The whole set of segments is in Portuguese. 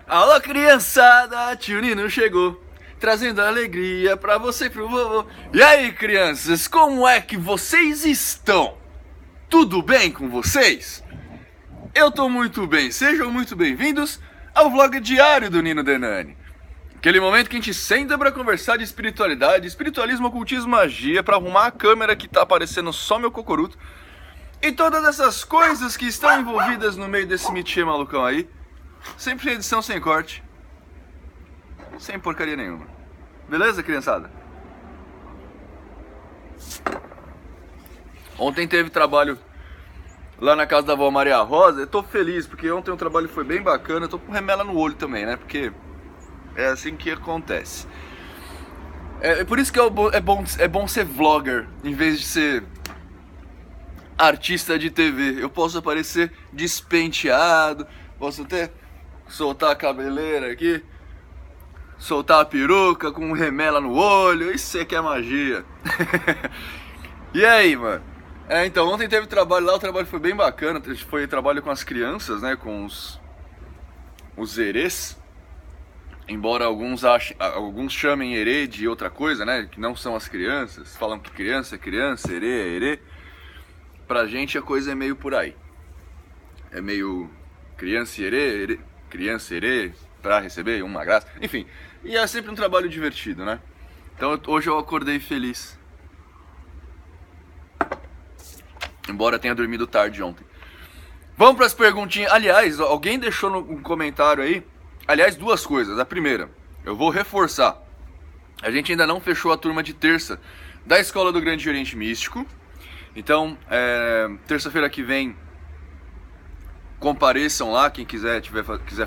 Alô, criançada, tio Nino chegou, trazendo alegria pra você e pro vovô. E aí, crianças, como é que vocês estão? Tudo bem com vocês? Eu tô muito bem, sejam muito bem-vindos ao vlog diário do Nino Denani. Aquele momento que a gente senta pra conversar de espiritualidade, espiritualismo, ocultismo, magia, pra arrumar a câmera que tá aparecendo só meu cocoruto. E todas essas coisas que estão envolvidas no meio desse métier malucão aí. Sempre edição sem corte. Sem porcaria nenhuma. Beleza, criançada? Ontem teve trabalho lá na casa da avó Maria Rosa. Eu tô feliz, porque ontem o trabalho foi bem bacana. Eu tô com remela no olho também, né? Porque é assim que acontece. É por isso que é bom ser vlogger, em vez de ser artista de TV. Eu posso aparecer despenteado, posso até soltar a cabeleira aqui, soltar a peruca com remela no olho. Isso é que é magia. E aí, mano? Então, ontem teve trabalho lá, o trabalho foi bem bacana. Foi trabalho com as crianças, né? Com os herês. Embora alguns chamem herê de outra coisa, né? Que não são as crianças. Falam que criança é criança, herê é herê. Pra gente a coisa é meio por aí. É meio criança e herê, criança herê, pra receber uma graça. Enfim, e é sempre um trabalho divertido, né? Então hoje eu acordei feliz. Embora tenha dormido tarde ontem. Vamos pras perguntinhas. Aliás, alguém deixou no comentário aí. Aliás, duas coisas. A primeira, eu vou reforçar. A gente ainda não fechou a turma de terça da Escola do Grande Oriente Místico. Então, terça-feira que vem, compareçam lá, quem quiser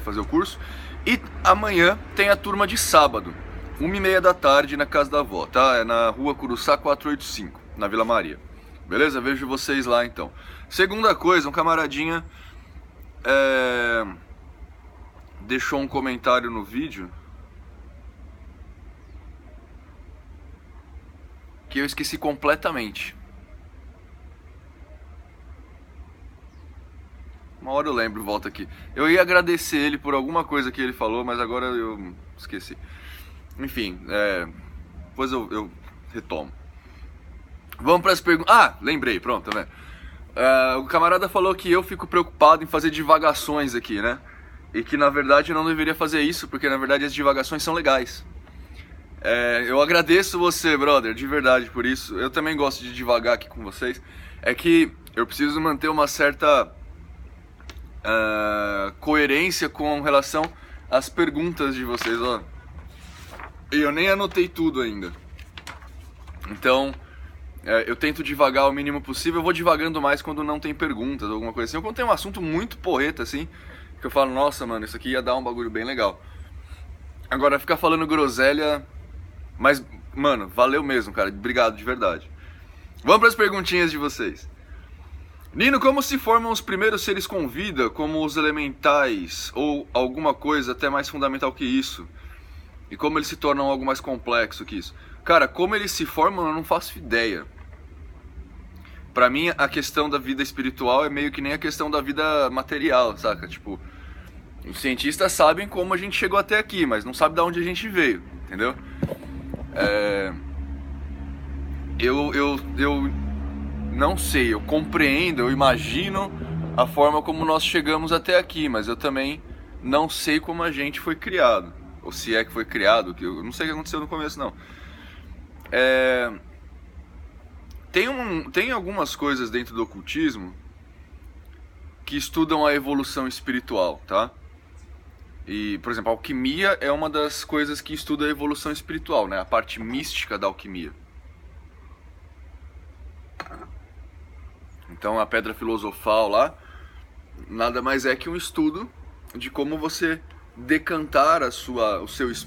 fazer o curso. E amanhã tem a turma de sábado, 1h30 da tarde, na casa da avó, tá? É na rua Curuçá 485, na Vila Maria. Beleza? Vejo vocês lá, então. Segunda coisa, um camaradinha deixou um comentário no vídeo que eu esqueci completamente. Uma hora eu lembro, volto aqui. Eu ia agradecer ele por alguma coisa que ele falou, mas agora eu esqueci. Enfim, depois eu retomo. Vamos para as perguntas. Ah, lembrei, pronto, tá vendo? O camarada falou que eu fico preocupado em fazer divagações aqui, né? E que na verdade eu não deveria fazer isso, porque na verdade as divagações são legais. Eu agradeço você, brother, de verdade por isso. Eu também gosto de divagar aqui com vocês. É que eu preciso manter uma certa coerência com relação às perguntas de vocês, ó. E eu nem anotei tudo ainda. Então, eu tento divagar o mínimo possível. Eu vou divagando mais quando não tem perguntas, alguma coisa assim. Ou quando tem um assunto muito porreta, assim, que eu falo, nossa, mano, isso aqui ia dar um bagulho bem legal. Agora, ficar falando groselha... Mas, mano, valeu mesmo, cara. Obrigado, de verdade. Vamos para as perguntinhas de vocês. Nino, como se formam os primeiros seres com vida, como os elementais, ou alguma coisa até mais fundamental que isso? E como eles se tornam algo mais complexo que isso? Cara, como eles se formam, eu não faço ideia. Pra mim, a questão da vida espiritual é meio que nem a questão da vida material, saca? Tipo, os cientistas sabem como a gente chegou até aqui, mas não sabem de onde a gente veio, entendeu? Eu não sei, eu compreendo, eu imagino a forma como nós chegamos até aqui, mas eu também não sei como a gente foi criado, ou se é que foi criado, que eu não sei o que aconteceu no começo, não. Tem algumas coisas dentro do ocultismo que estudam a evolução espiritual, tá? E, por exemplo, a alquimia é uma das coisas que estuda a evolução espiritual, né? A parte mística da alquimia. Então a pedra filosofal lá nada mais é que um estudo de como você decantar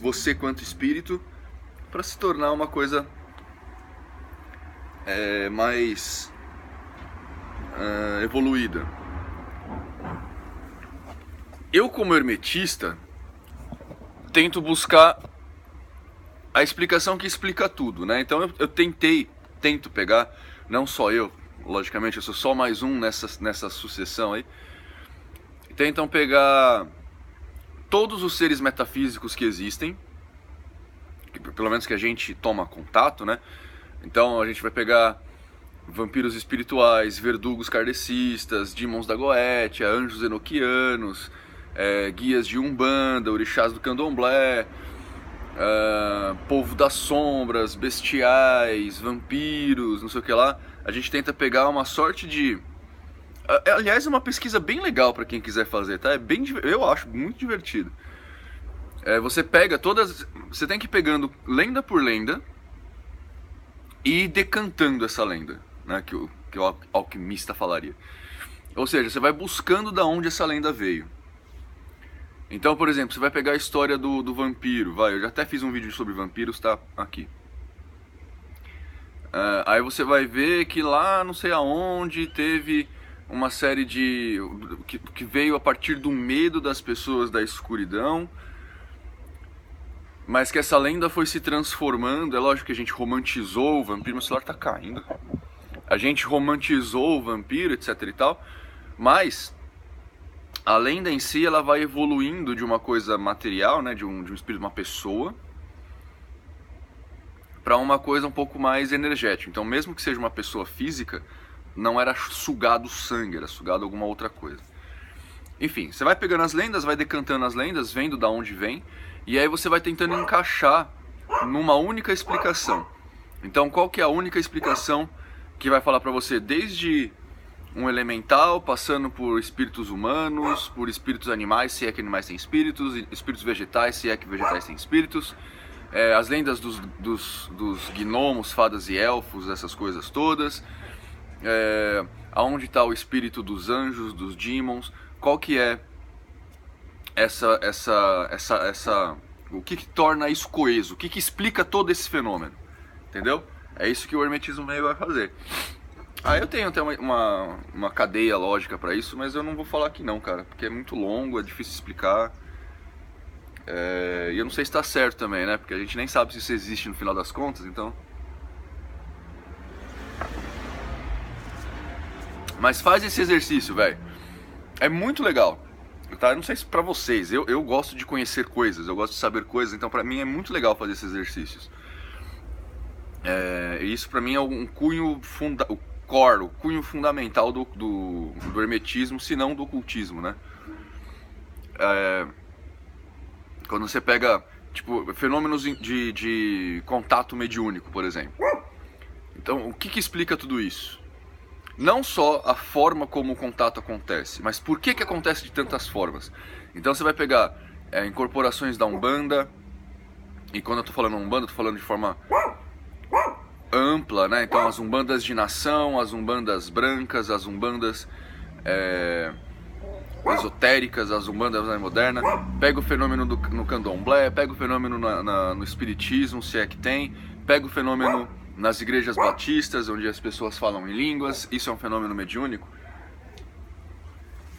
você quanto espírito para se tornar uma coisa mais evoluída. Eu, como hermetista, tento buscar a explicação que explica tudo, né? Então eu tento pegar, não só eu, logicamente eu sou só mais um nessa sucessão aí, tentam pegar todos os seres metafísicos que existem, pelo menos que a gente toma contato, né? Então a gente vai pegar vampiros espirituais, verdugos kardecistas, demons da Goetia, anjos enoquianos, guias de Umbanda, orixás do Candomblé, povo das sombras, bestiais, vampiros, não sei o que lá. A gente tenta pegar uma sorte de... Aliás, é uma pesquisa bem legal para quem quiser fazer, tá? Eu acho muito divertido. Você pega todas... Você tem que ir pegando lenda por lenda e ir decantando essa lenda, né? Que o alquimista falaria. Ou seja, você vai buscando da onde essa lenda veio. Então, por exemplo, você vai pegar a história do vampiro. Eu já até fiz um vídeo sobre vampiros, tá aqui. Aí você vai ver que lá, não sei aonde, teve uma série de... que veio a partir do medo das pessoas da escuridão, mas que essa lenda foi se transformando. É lógico que a gente romantizou o vampiro. Meu celular tá caindo. A gente romantizou o vampiro, etc e tal, mas a lenda em si, ela vai evoluindo de uma coisa material, né, de um espírito, uma pessoa, para uma coisa um pouco mais energética. Então, mesmo que seja uma pessoa física, não era sugado sangue, era sugado alguma outra coisa. Enfim, você vai pegando as lendas, vai decantando as lendas, vendo da onde vem, e aí você vai tentando encaixar numa única explicação. Então, qual que é a única explicação que vai falar para você desde um elemental, passando por espíritos humanos, por espíritos animais, se é que animais têm espíritos, espíritos vegetais, se é que vegetais têm espíritos, as lendas dos gnomos, fadas e elfos, essas coisas todas, aonde está o espírito dos anjos, dos demons, qual que é o que torna isso coeso, o que explica todo esse fenômeno, entendeu? É isso que o hermetismo meio vai fazer. Eu tenho até uma cadeia lógica pra isso, mas eu não vou falar aqui não, cara, porque é muito longo, é difícil explicar. E eu não sei se tá certo também, né, porque a gente nem sabe se isso existe no final das contas, então... Mas faz esse exercício, velho. É muito legal, tá? Eu não sei se pra vocês, eu gosto de conhecer coisas, eu gosto de saber coisas, então pra mim é muito legal fazer esses exercícios. Isso pra mim é um cunho o cunho fundamental do hermetismo, se não do ocultismo, né? Quando você pega, tipo, fenômenos de contato mediúnico, por exemplo. Então, o que explica tudo isso? Não só a forma como o contato acontece, mas por que acontece de tantas formas. Então você vai pegar incorporações da Umbanda, e quando eu tô falando Umbanda, eu tô falando de forma ampla, né? Então as umbandas de nação, as umbandas brancas, as umbandas esotéricas, as umbandas mais modernas. Pega o fenômeno no candomblé, pega o fenômeno no espiritismo, se é que tem, pega o fenômeno nas igrejas batistas, onde as pessoas falam em línguas, isso é um fenômeno mediúnico.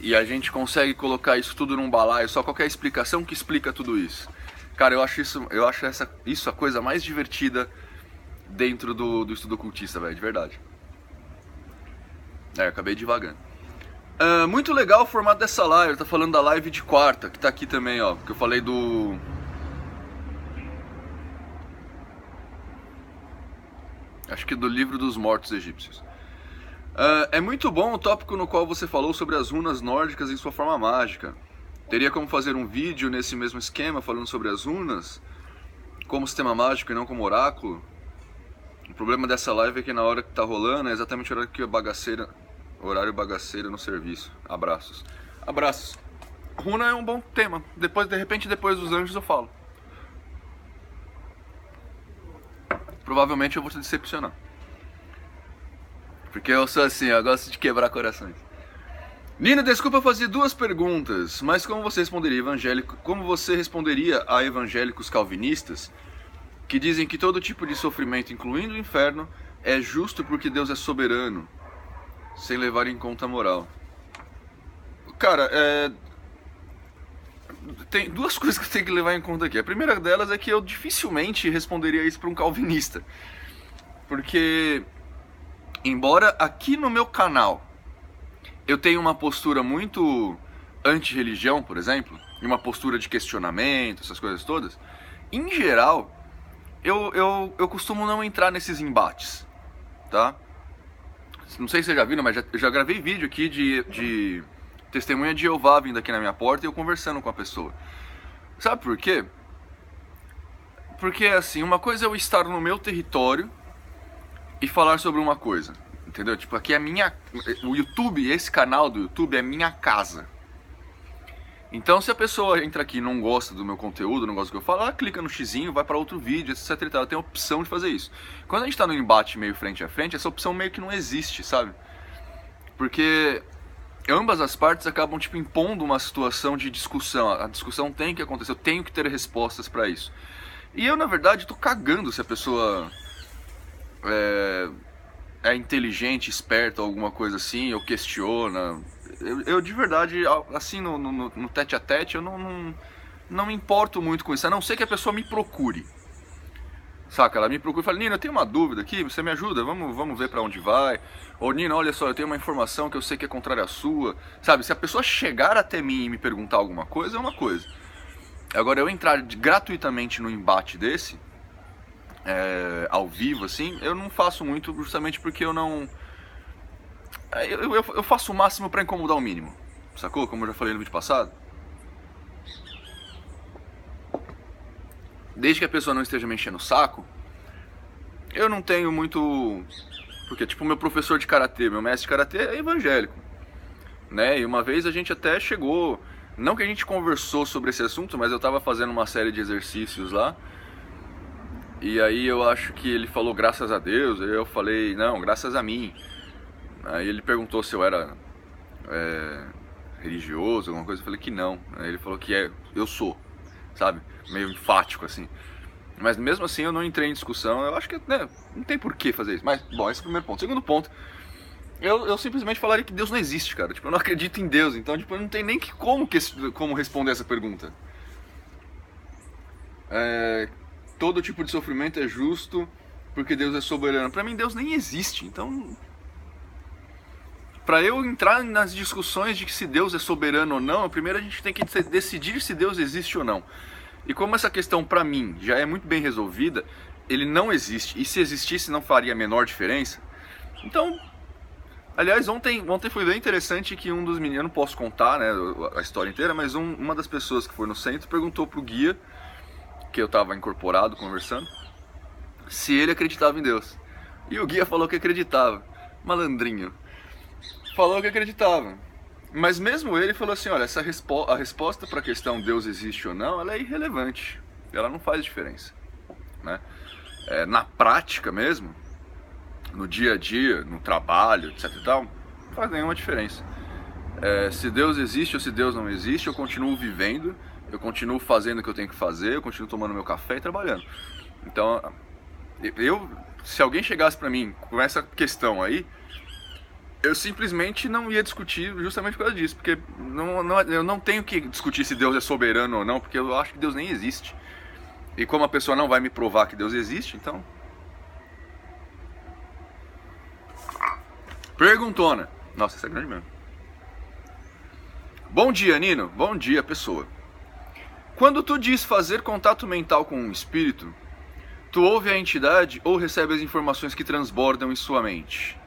E a gente consegue colocar isso tudo num balaio, só qualquer explicação que explica tudo isso. Cara, eu acho isso a coisa mais divertida dentro do estudo ocultista, velho, de verdade. Eu acabei divagando. Muito legal o formato dessa live, tá falando da live de quarta, que tá aqui também, ó, que eu falei do... Acho que do livro dos mortos egípcios. É muito bom o tópico no qual você falou sobre as runas nórdicas em sua forma mágica. Teria como fazer um vídeo nesse mesmo esquema, falando sobre as runas, como sistema mágico e não como oráculo? O problema dessa live é que na hora que tá rolando é exatamente o horário que horário bagaceira no serviço. Abraços. Abraços. Runa é um bom tema. De repente, depois dos anjos eu falo. Provavelmente eu vou te decepcionar. Porque eu sou assim, eu gosto de quebrar corações. Nina, desculpa fazer duas perguntas, mas como você responderia a evangélicos calvinistas que dizem que todo tipo de sofrimento, incluindo o inferno, é justo porque Deus é soberano, sem levar em conta a moral? Cara, tem duas coisas que eu tenho que levar em conta aqui. A primeira delas é que eu dificilmente responderia isso para um calvinista. Porque, embora aqui no meu canal eu tenha uma postura muito anti-religião, por exemplo, e uma postura de questionamento, essas coisas todas, em geral, eu costumo não entrar nesses embates, tá? Não sei se vocês já viram, mas eu já gravei vídeo aqui de testemunha de Jeová vindo aqui na minha porta e eu conversando com a pessoa. Sabe por quê? Porque, assim, uma coisa é eu estar no meu território e falar sobre uma coisa, entendeu? Tipo, aqui é o YouTube, esse canal do YouTube é minha casa. Então, se a pessoa entra aqui e não gosta do meu conteúdo, não gosta do que eu falo, ela clica no xizinho, vai para outro vídeo, etc e tal. Ela tem a opção de fazer isso. Quando a gente tá no embate meio frente a frente, essa opção meio que não existe, sabe? Porque ambas as partes acabam, tipo, impondo uma situação de discussão. A discussão tem que acontecer, eu tenho que ter respostas para isso. E eu, na verdade, tô cagando se a pessoa é inteligente, esperta, alguma coisa assim, ou questiona. Eu de verdade, assim, no tete a tete, eu não me importo muito com isso, a não ser que a pessoa me procure. Saca? Ela me procura e fala, Nino, eu tenho uma dúvida aqui, você me ajuda? Vamos ver pra onde vai. Ou, Nino, olha só, eu tenho uma informação que eu sei que é contrária à sua. Sabe, se a pessoa chegar até mim e me perguntar alguma coisa, é uma coisa. Agora, eu entrar gratuitamente no embate desse, ao vivo, assim, eu não faço muito justamente porque eu não... Eu faço o máximo pra incomodar o mínimo, sacou? Como eu já falei no vídeo passado. Desde que a pessoa não esteja me enchendo o saco, eu não tenho muito... Porque, tipo, meu professor de karatê, meu mestre de karatê é evangélico, né? E uma vez a gente até chegou... Não que a gente conversou sobre esse assunto, mas eu tava fazendo uma série de exercícios lá. E aí eu acho que ele falou graças a Deus, e eu falei, não, graças a mim. Aí ele perguntou se eu era religioso, alguma coisa, eu falei que não. Aí ele falou que eu sou, sabe? Meio enfático, assim. Mas mesmo assim eu não entrei em discussão, eu acho que não tem por que fazer isso. Mas, bom, esse é o primeiro ponto. Segundo ponto, eu simplesmente falaria que Deus não existe, cara. Tipo, eu não acredito em Deus, então tipo, não tem nem como responder essa pergunta. Todo tipo de sofrimento é justo porque Deus é soberano. Pra mim Deus nem existe, então... Pra eu entrar nas discussões de que se Deus é soberano ou não, primeiro a gente tem que decidir se Deus existe ou não. E como essa questão pra mim já é muito bem resolvida, ele não existe. E se existisse não faria a menor diferença. Então, aliás, ontem foi bem interessante que um dos meninos, eu não posso contar, né, a história inteira, mas uma das pessoas que foi no centro perguntou pro guia, que eu tava incorporado conversando, se ele acreditava em Deus. E o guia falou que acreditava. Malandrinho. Falou que acreditava. Mas mesmo ele falou assim, olha, a resposta para a questão Deus existe ou não, ela é irrelevante. Ela não faz diferença, né? Na prática mesmo, no dia a dia, no trabalho, etc e tal, não faz nenhuma diferença. Se Deus existe ou se Deus não existe, eu continuo vivendo, eu continuo fazendo o que eu tenho que fazer, eu continuo tomando meu café e trabalhando. Então, se alguém chegasse para mim com essa questão aí, eu simplesmente não ia discutir justamente por causa disso, porque eu não tenho que discutir se Deus é soberano ou não, porque eu acho que Deus nem existe. E como a pessoa não vai me provar que Deus existe, então... Perguntona. Nossa, essa é grande mesmo. Bom dia, Nino. Bom dia, pessoa. Quando tu diz fazer contato mental com um espírito, tu ouve a entidade ou recebe as informações que transbordam em sua mente?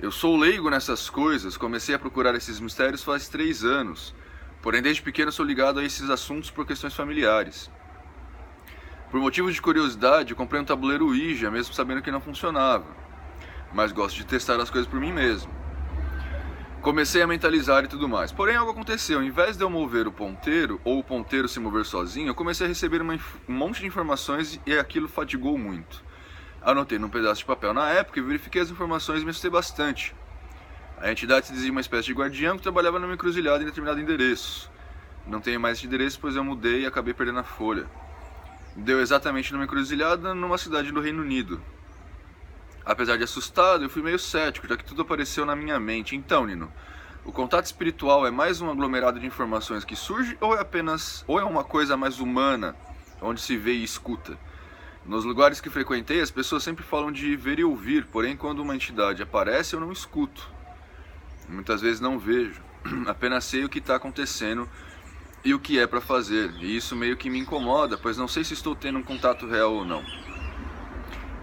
Eu sou leigo nessas coisas, comecei a procurar esses mistérios faz 3 anos, porém desde pequeno sou ligado a esses assuntos por questões familiares. Por motivos de curiosidade, eu comprei um tabuleiro Ouija, mesmo sabendo que não funcionava, mas gosto de testar as coisas por mim mesmo. Comecei a mentalizar e tudo mais, porém algo aconteceu, ao invés de eu mover o ponteiro, ou o ponteiro se mover sozinho, eu comecei a receber um monte de informações e aquilo fatigou muito. Anotei num pedaço de papel na época e verifiquei as informações e me assustei bastante. A entidade se dizia uma espécie de guardião que trabalhava numa encruzilhada em determinado endereço. Não tenho mais esse endereço, pois eu mudei e acabei perdendo a folha. Deu exatamente numa encruzilhada numa cidade do Reino Unido. Apesar de assustado, eu fui meio cético, já que tudo apareceu na minha mente. Então, Nino, o contato espiritual é mais um aglomerado de informações que surge ou é uma coisa mais humana, onde se vê e escuta? Nos lugares que frequentei, as pessoas sempre falam de ver e ouvir, porém quando uma entidade aparece eu não escuto. Muitas vezes não vejo. Apenas sei o que está acontecendo e o que é para fazer. E isso meio que me incomoda, pois não sei se estou tendo um contato real ou não.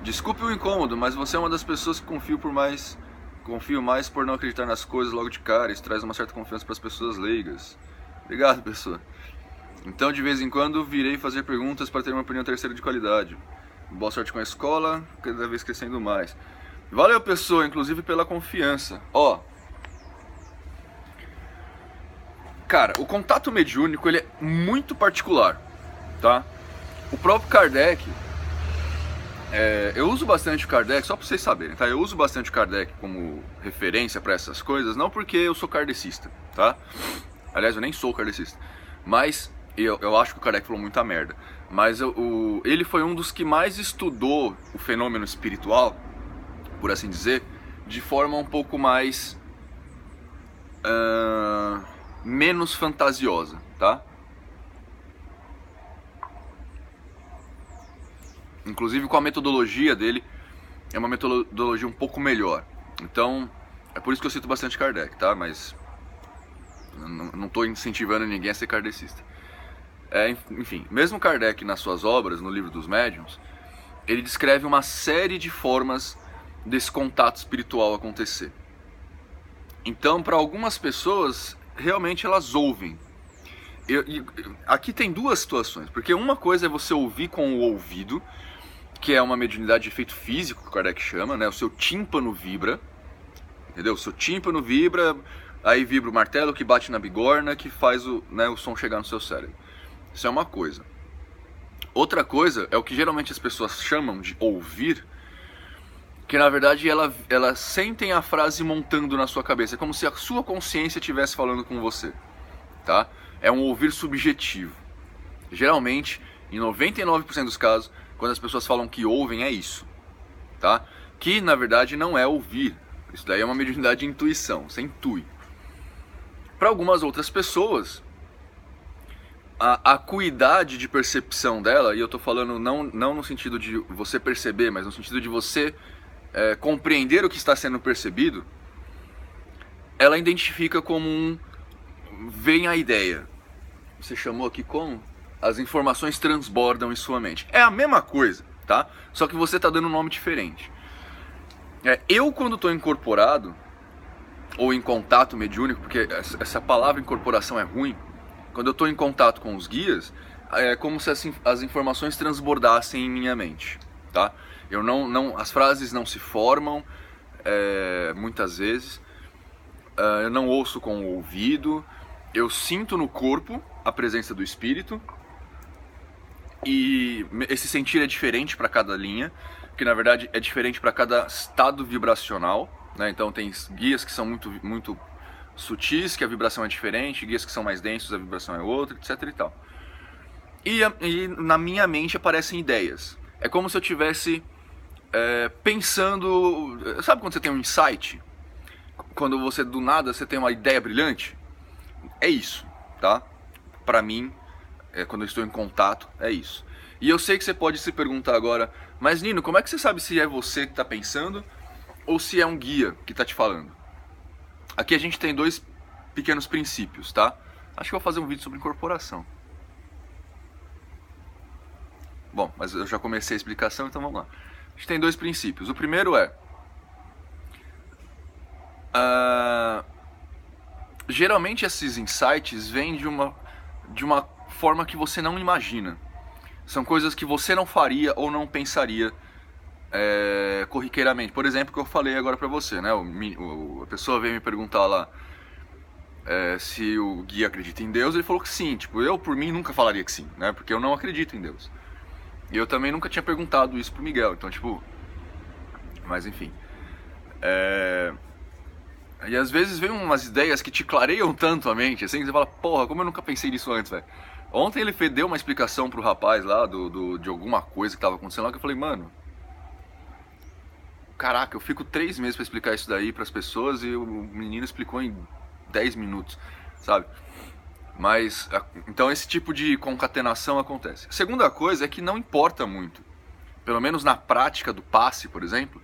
Desculpe o incômodo, mas você é uma das pessoas que confio mais por não acreditar nas coisas logo de cara. Isso traz uma certa confiança para as pessoas leigas. Obrigado, pessoa. Então, de vez em quando, virei fazer perguntas para ter uma opinião terceira de qualidade. Boa sorte com a escola, cada vez crescendo mais. Valeu, pessoa, inclusive pela confiança. Ó, cara, o contato mediúnico, ele é muito particular, tá? O próprio Kardec, eu uso bastante o Kardec, só pra vocês saberem, tá? Eu uso bastante o Kardec como referência pra essas coisas, não porque eu sou kardecista, tá? Aliás, eu nem sou kardecista, mas eu acho que o Kardec falou muita merda. Mas ele foi um dos que mais estudou o fenômeno espiritual, por assim dizer, de forma um pouco mais menos fantasiosa, tá? Inclusive com a metodologia dele, é uma metodologia um pouco melhor. Então, é por isso que eu cito bastante Kardec, tá? Mas não estou incentivando ninguém a ser kardecista. Enfim, mesmo Kardec nas suas obras, no Livro dos Médiuns, ele descreve uma série de formas desse contato espiritual acontecer. Então, para algumas pessoas, realmente elas ouvem. Aqui tem duas situações, porque uma coisa é você ouvir com o ouvido, que é uma mediunidade de efeito físico, que o Kardec chama, né? O seu tímpano vibra, entendeu? O seu tímpano vibra, aí vibra o martelo que bate na bigorna, que faz o som chegar no seu cérebro. Isso é uma coisa. Outra coisa é o que geralmente as pessoas chamam de ouvir, que na verdade elas sentem a frase montando na sua cabeça. É como se a sua consciência estivesse falando com você, tá? É um ouvir subjetivo. Geralmente, em 99% dos casos, quando as pessoas falam que ouvem, é isso, tá? Que na verdade não é ouvir. Isso daí é uma mediunidade de intuição, você intui. Para algumas outras pessoas, a acuidade de percepção dela, e eu tô falando não no sentido de você perceber, mas no sentido de você compreender o que está sendo percebido, ela identifica como vem a ideia. Você chamou aqui como? As informações transbordam em sua mente. É a mesma coisa, tá? Só que você tá dando um nome diferente. Eu, quando estou incorporado, ou em contato mediúnico, porque essa palavra incorporação é ruim, quando eu estou em contato com os guias, é como se as informações transbordassem em minha mente, tá? As frases não se formam, muitas vezes, eu não ouço com o ouvido, eu sinto no corpo a presença do espírito, e esse sentir é diferente para cada linha, que na verdade é diferente para cada estado vibracional, né? Então tem guias que são muito sutis, que a vibração é diferente, guias que são mais densos, a vibração é outra, etc e tal. E na minha mente aparecem ideias. É como se eu estivesse pensando... Sabe quando você tem um insight? Quando você, do nada, você tem uma ideia brilhante? É isso, tá? Pra mim, quando eu estou em contato, é isso. E eu sei que você pode se perguntar agora, mas Nino, como é que você sabe se é você que está pensando ou se é um guia que está te falando? Aqui a gente tem dois pequenos princípios, tá? Acho que eu vou fazer um vídeo sobre incorporação. Bom, mas eu já comecei a explicação, então vamos lá. A gente tem dois princípios. O primeiro é... geralmente esses insights vêm de uma forma que você não imagina. São coisas que você não faria ou não pensaria corriqueiramente. Por exemplo, o que eu falei agora pra você, né? A pessoa veio me perguntar lá se o guia acredita em Deus. Ele falou que sim. Tipo, eu por mim nunca falaria que sim, né? Porque eu não acredito em Deus. E eu também nunca tinha perguntado isso pro Miguel. Então, tipo... Mas enfim. E às vezes vem umas ideias que te clareiam tanto a mente, assim, que você fala, porra, como eu nunca pensei nisso antes, velho. Ontem ele deu uma explicação pro rapaz lá de alguma coisa que tava acontecendo lá, que eu falei, mano, caraca, eu fico 3 meses pra explicar isso daí pras pessoas e o menino explicou em 10 minutos, sabe? Mas, então esse tipo de concatenação acontece. A segunda coisa é que não importa muito, pelo menos na prática do passe, por exemplo,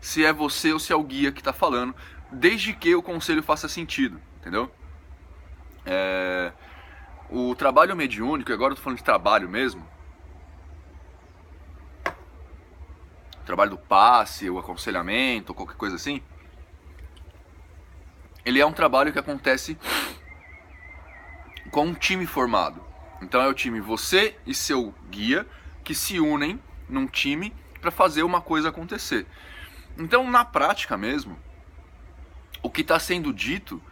se é você ou se é o guia que tá falando, desde que o conselho faça sentido, entendeu? O trabalho mediúnico, e agora eu tô falando de trabalho mesmo, trabalho do passe, o aconselhamento, qualquer coisa assim, ele é um trabalho que acontece com um time formado. Então é o time você e seu guia que se unem num time para fazer uma coisa acontecer. Então, na prática mesmo, o que está sendo dito,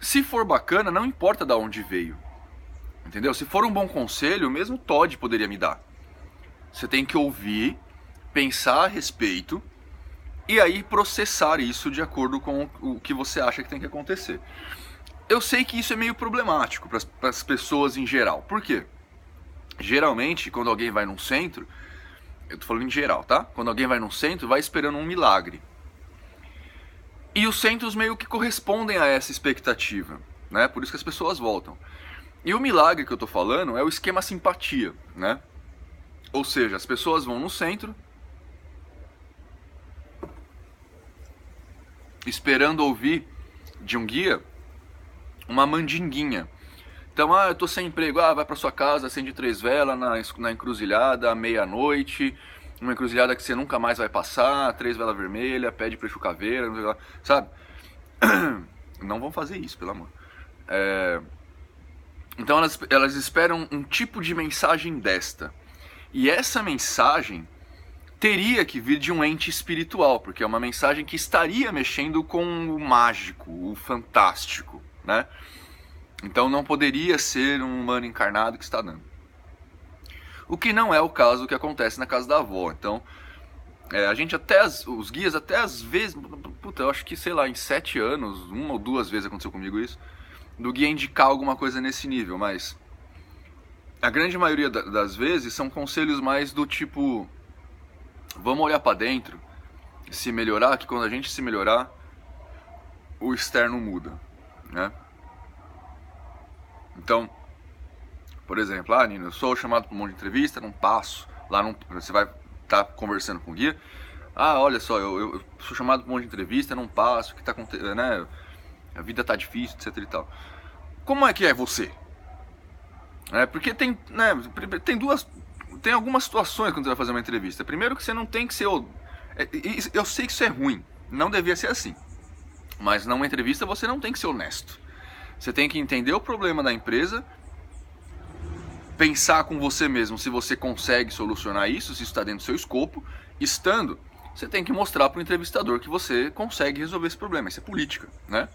se for bacana, não importa de onde veio. Entendeu? Se for um bom conselho, mesmo Todd poderia me dar. Você tem que ouvir, pensar a respeito e aí processar isso de acordo com o que você acha que tem que acontecer. Eu sei que isso é meio problemático para as pessoas em geral. Por quê? Geralmente, quando alguém vai num centro, eu tô falando em geral, tá? Quando alguém vai num centro, vai esperando um milagre. E os centros meio que correspondem a essa expectativa, né? Por isso que as pessoas voltam. E o milagre que eu tô falando é o esquema simpatia, né? Ou seja, as pessoas vão no centro esperando ouvir de um guia uma mandinguinha. Então, eu tô sem emprego, vai pra sua casa, acende 3 velas na encruzilhada, à meia-noite, uma encruzilhada que você nunca mais vai passar, 3 velas vermelhas, pede pra caveira, sabe? Não vão fazer isso, pelo amor. Então elas esperam um tipo de mensagem desta. E essa mensagem teria que vir de um ente espiritual, porque é uma mensagem que estaria mexendo com o mágico, o fantástico, né? Então não poderia ser um humano encarnado que está dando. O que não é o caso que acontece na casa da avó. Então, a gente os guias até às vezes, eu acho que, sei lá, em 7 anos, 1 ou 2 vezes aconteceu comigo isso, do guia indicar alguma coisa nesse nível, mas a grande maioria das vezes são conselhos mais do tipo, vamos olhar para dentro, se melhorar, que quando a gente se melhorar, o externo muda, né? Então, por exemplo, Nino, eu sou chamado para um monte de entrevista, não passo, você vai estar conversando com o guia, olha só, eu sou chamado para um monte de entrevista, não passo, o que está acontecendo, né? A vida tá difícil, etc e tal. Como é que é você? Porque tem algumas situações quando você vai fazer uma entrevista. Primeiro que você não tem que ser... Eu sei que isso é ruim, não devia ser assim. Mas numa entrevista você não tem que ser honesto. Você tem que entender o problema da empresa, pensar com você mesmo se você consegue solucionar isso, se isso está dentro do seu escopo. Estando, você tem que mostrar para o entrevistador que você consegue resolver esse problema. Isso é política, né?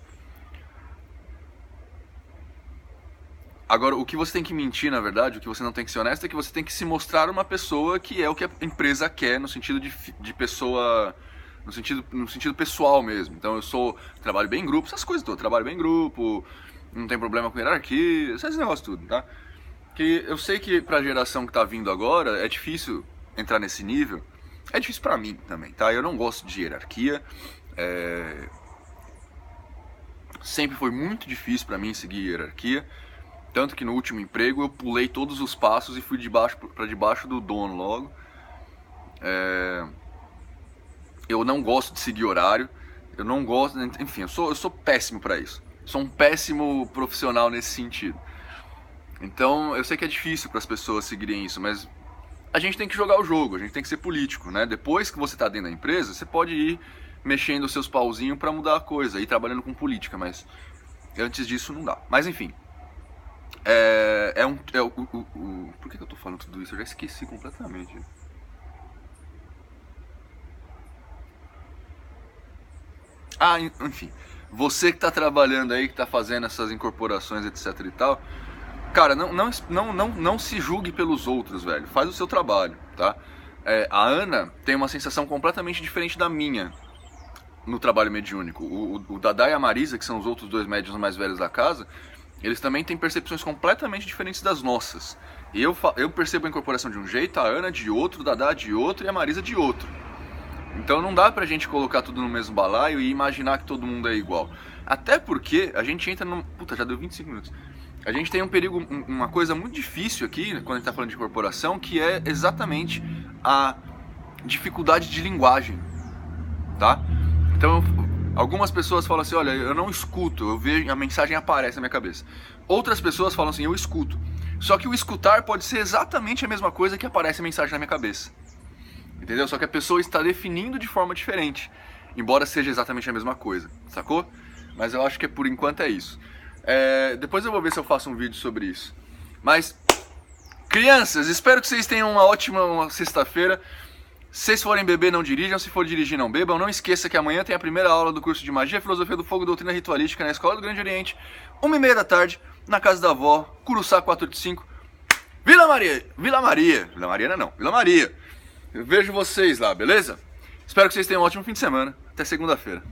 Agora, o que você tem que mentir, na verdade, o que você não tem que ser honesto, é que você tem que se mostrar uma pessoa que é o que a empresa quer, no sentido de pessoa... No sentido pessoal mesmo. Então eu trabalho bem em grupo, essas coisas todas. Trabalho bem em grupo, não tem problema com hierarquia, esses negócios tudo, tá? Que eu sei que pra geração que tá vindo agora é difícil entrar nesse nível. É difícil pra mim também, tá? Eu não gosto de hierarquia. Sempre foi muito difícil pra mim seguir hierarquia. Tanto que no último emprego eu pulei todos os passos e fui pra debaixo do dono logo. Eu não gosto de seguir horário, eu não gosto, enfim, eu sou péssimo para isso. Sou um péssimo profissional nesse sentido. Então, eu sei que é difícil para as pessoas seguirem isso, mas a gente tem que jogar o jogo, a gente tem que ser político, né? Depois que você tá dentro da empresa, você pode ir mexendo os seus pauzinhos para mudar a coisa, ir trabalhando com política, mas antes disso não dá. Mas enfim, por que eu tô falando tudo isso? Eu já esqueci completamente. Enfim, você que tá trabalhando aí, que tá fazendo essas incorporações, etc e tal, cara, não se julgue pelos outros, velho. Faz o seu trabalho, tá? A Ana tem uma sensação completamente diferente da minha no trabalho mediúnico. O Dadá e a Marisa, que são os outros 2 médiuns mais velhos da casa, eles também têm percepções completamente diferentes das nossas. E eu percebo a incorporação de um jeito, a Ana de outro, o Dadá de outro e a Marisa de outro. Então não dá pra gente colocar tudo no mesmo balaio e imaginar que todo mundo é igual. Até porque a gente entra num... Puta, já deu 25 minutos. A gente tem um perigo, uma coisa muito difícil aqui, quando a gente tá falando de incorporação, que é exatamente a dificuldade de linguagem, tá? Então, Algumas pessoas falam assim, olha, eu não escuto, eu vejo, a mensagem aparece na minha cabeça. Outras pessoas falam assim, eu escuto. Só que o escutar pode ser exatamente a mesma coisa que aparece a mensagem na minha cabeça. Entendeu? Só que a pessoa está definindo de forma diferente, embora seja exatamente a mesma coisa, sacou? Mas eu acho que por enquanto é isso. Depois eu vou ver se eu faço um vídeo sobre isso. Mas, crianças, espero que vocês tenham uma ótima sexta-feira. Se vocês forem beber, não dirijam. Se for dirigir, não bebam. Não esqueça que amanhã tem a primeira aula do curso de Magia, Filosofia do Fogo e Doutrina Ritualística na Escola do Grande Oriente, 1h30 da tarde, na casa da avó, Curuçá 485, Vila Maria. Vila Maria não. Vila Maria. Eu vejo vocês lá, beleza? Espero que vocês tenham um ótimo fim de semana. Até segunda-feira.